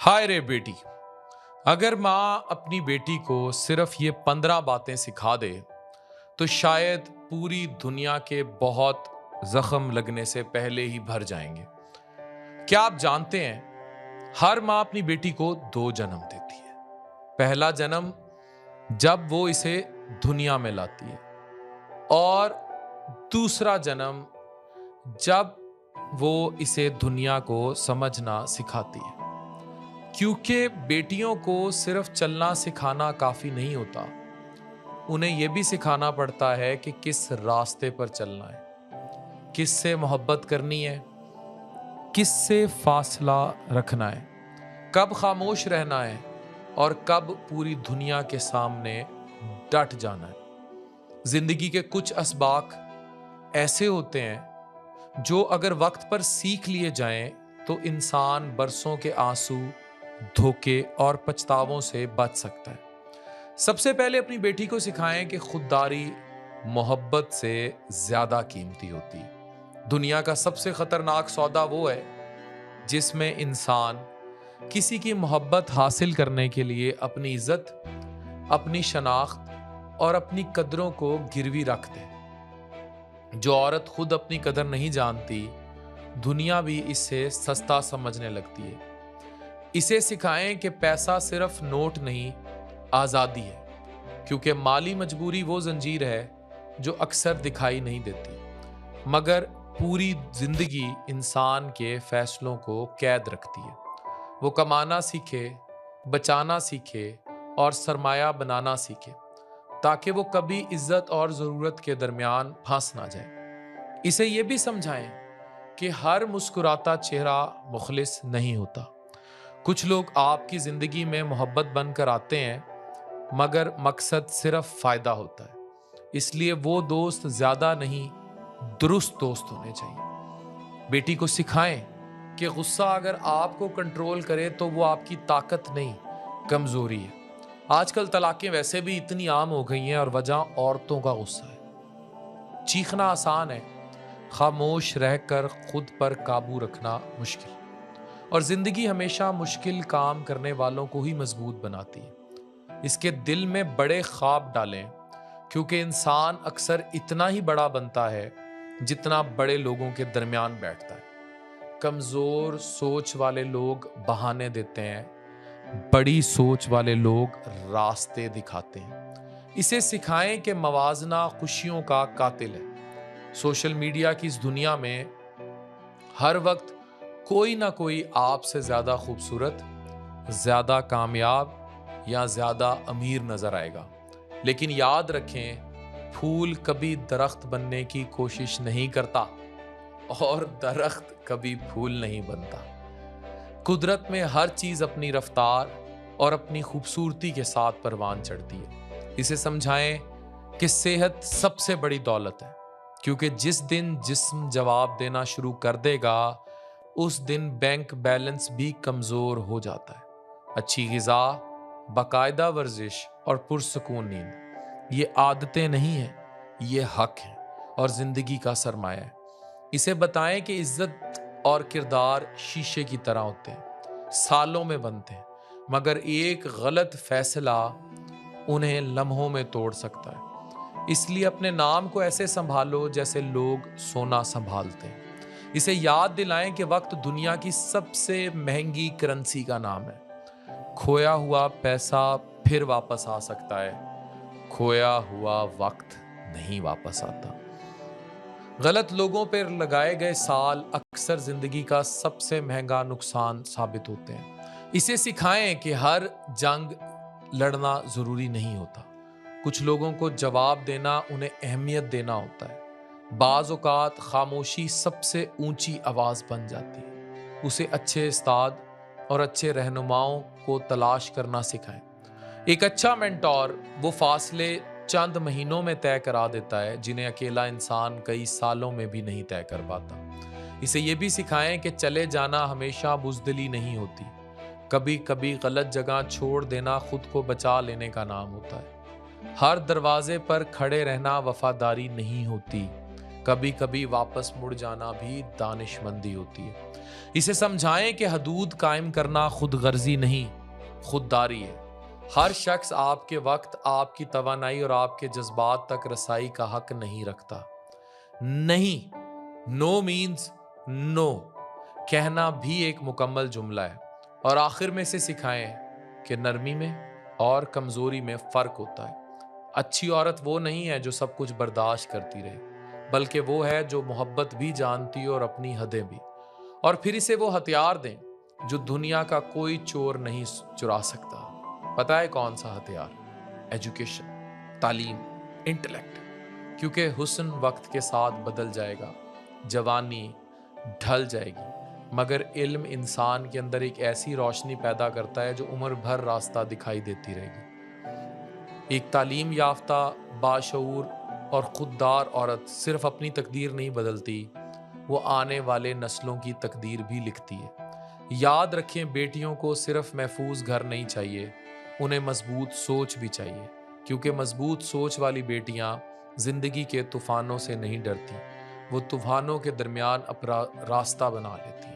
हाय रे बेटी। अगर माँ अपनी बेटी को सिर्फ ये 15 बातें सिखा दे तो शायद पूरी दुनिया के बहुत जख्म लगने से पहले ही भर जाएंगे। क्या आप जानते हैं, हर माँ अपनी बेटी को 2 जन्म देती है। पहला जन्म जब वो इसे दुनिया में लाती है और दूसरा जन्म जब वो इसे दुनिया को समझना सिखाती है। क्योंकि बेटियों को सिर्फ चलना सिखाना काफी नहीं होता, उन्हें यह भी सिखाना पड़ता है कि किस रास्ते पर चलना है, किससे मोहब्बत करनी है, किससे फासला रखना है, कब खामोश रहना है और कब पूरी दुनिया के सामने डट जाना है। जिंदगी के कुछ असबाक ऐसे होते हैं जो अगर वक्त पर सीख लिए जाएं तो इंसान बरसों के आंसू, धोखे और पछतावों से बच सकता है। सबसे पहले अपनी बेटी को सिखाएं कि खुददारी मोहब्बत से ज्यादा कीमती होती है। दुनिया का सबसे खतरनाक सौदा वो है जिसमें इंसान किसी की मोहब्बत हासिल करने के लिए अपनी इज्जत, अपनी शनाख्त और अपनी कदरों को गिरवी रख दे। जो औरत खुद अपनी कदर नहीं जानती, दुनिया भी इसे सस्ता समझने लगती है। इसे सिखाएं कि पैसा सिर्फ नोट नहीं, आज़ादी है, क्योंकि माली मजबूरी वो जंजीर है जो अक्सर दिखाई नहीं देती मगर पूरी जिंदगी इंसान के फैसलों को कैद रखती है। वो कमाना सीखे, बचाना सीखे और सरमाया बनाना सीखे ताकि वो कभी इज्जत और ज़रूरत के दरमियान फंस ना जाए। इसे ये भी समझाएं कि हर मुस्कुराता चेहरा मुखलिस नहीं होता। कुछ लोग आपकी जिंदगी में मोहब्बत बनकर आते हैं मगर मकसद सिर्फ फायदा होता है, इसलिए वो दोस्त ज्यादा नहीं, दुरुस्त दोस्त होने चाहिए। बेटी को सिखाएं कि गुस्सा अगर आपको कंट्रोल करे तो वो आपकी ताकत नहीं, कमजोरी है। आजकल तलाकें वैसे भी इतनी आम हो गई हैं और वजह औरतों का गुस्सा है। चीखना आसान है, खामोश रहकर खुद पर काबू रखना मुश्किल। और जिंदगी हमेशा मुश्किल काम करने वालों को ही मजबूत बनाती है। इसके दिल में बड़े ख्वाब डालें, क्योंकि इंसान अक्सर इतना ही बड़ा बनता है जितना बड़े लोगों के दरमियान बैठता है। कमजोर सोच वाले लोग बहाने देते हैं, बड़ी सोच वाले लोग रास्ते दिखाते हैं। इसे सिखाएं कि मवाजना खुशियों का कातिल है। सोशल मीडिया की इस दुनिया में हर वक्त कोई ना कोई आपसे ज्यादा खूबसूरत, ज्यादा कामयाब या ज्यादा अमीर नजर आएगा, लेकिन याद रखें, फूल कभी दरख्त बनने की कोशिश नहीं करता और दरख्त कभी फूल नहीं बनता। कुदरत में हर चीज अपनी रफ्तार और अपनी खूबसूरती के साथ परवान चढ़ती है। इसे समझाएं कि सेहत सबसे बड़ी दौलत है, क्योंकि जिस दिन जिस्म जवाब देना शुरू कर देगा उस दिन बैंक बैलेंस भी कमजोर हो जाता है। अच्छी ग़िज़ा, बाकायदा वर्जिश और पुरसकून नींद ये आदतें नहीं हैं, ये हक हैं और जिंदगी का सरमाया है। इसे बताएं कि इज्जत और किरदार शीशे की तरह होते हैं, सालों में बनते हैं, मगर एक गलत फैसला उन्हें लम्हों में तोड़ सकता है। इसलिए अपने नाम को ऐसे संभालो जैसे लोग सोना संभालते हैं। इसे याद दिलाएं कि वक्त दुनिया की सबसे महंगी करेंसी का नाम है। खोया हुआ पैसा फिर वापस आ सकता है, खोया हुआ वक्त नहीं वापस आता। गलत लोगों पर लगाए गए साल अक्सर जिंदगी का सबसे महंगा नुकसान साबित होते हैं। इसे सिखाएं कि हर जंग लड़ना जरूरी नहीं होता। कुछ लोगों को जवाब देना उन्हें अहमियत देना होता है। बाज़ औक़ात खामोशी सबसे ऊंची आवाज़ बन जाती है। उसे अच्छे उस्ताद और अच्छे रहनुमाओं को तलाश करना सिखाएं। एक अच्छा मेंटोर वो फासले चंद महीनों में तय करा देता है जिन्हें अकेला इंसान कई सालों में भी नहीं तय कर पाता। इसे ये भी सिखाएं कि चले जाना हमेशा बुज़दिली नहीं होती, कभी कभी गलत जगह छोड़ देना खुद को बचा लेने का नाम होता है। हर दरवाजे पर खड़े रहना वफादारी नहीं होती, कभी कभी वापस मुड़ जाना भी दानिशमंदी होती है। इसे समझाएं कि हदूद कायम करना खुद गर्जी नहीं, खुददारी है। हर शख्स आपके वक्त, आपकी तवानाई और आपके जज्बात तक रसाई का हक नहीं रखता। नहीं, नो मीन्स नो कहना भी एक मुकम्मल जुमला है। और आखिर में से सिखाएं कि नरमी में और कमजोरी में फर्क होता है। अच्छी औरत वो नहीं है जो सब कुछ बर्दाश्त करती रहे, बल्कि वो है जो मोहब्बत भी जानती है और अपनी हदें भी। और फिर इसे वो हथियार दें जो दुनिया का कोई चोर नहीं चुरा सकता। पता है कौन सा हथियार? एजुकेशन, तालीम, इंटेलेक्ट। क्योंकि हुस्न वक्त के साथ बदल जाएगा, जवानी ढल जाएगी, मगर इल्म इंसान के अंदर एक ऐसी रोशनी पैदा करता है जो उम्र भर रास्ता दिखाई देती रहेगी। एक तालीम याफ्ता, बाशऊर और खुददार औरत सिर्फ अपनी तकदीर नहीं बदलती, वो आने वाले नस्लों की तकदीर भी लिखती है। याद रखें, बेटियों को सिर्फ महफूज घर नहीं चाहिए, उन्हें मजबूत सोच भी चाहिए। क्योंकि मजबूत सोच वाली बेटियां जिंदगी के तूफानों से नहीं डरती, वो तूफानों के दरमियान अपना रास्ता बना लेती।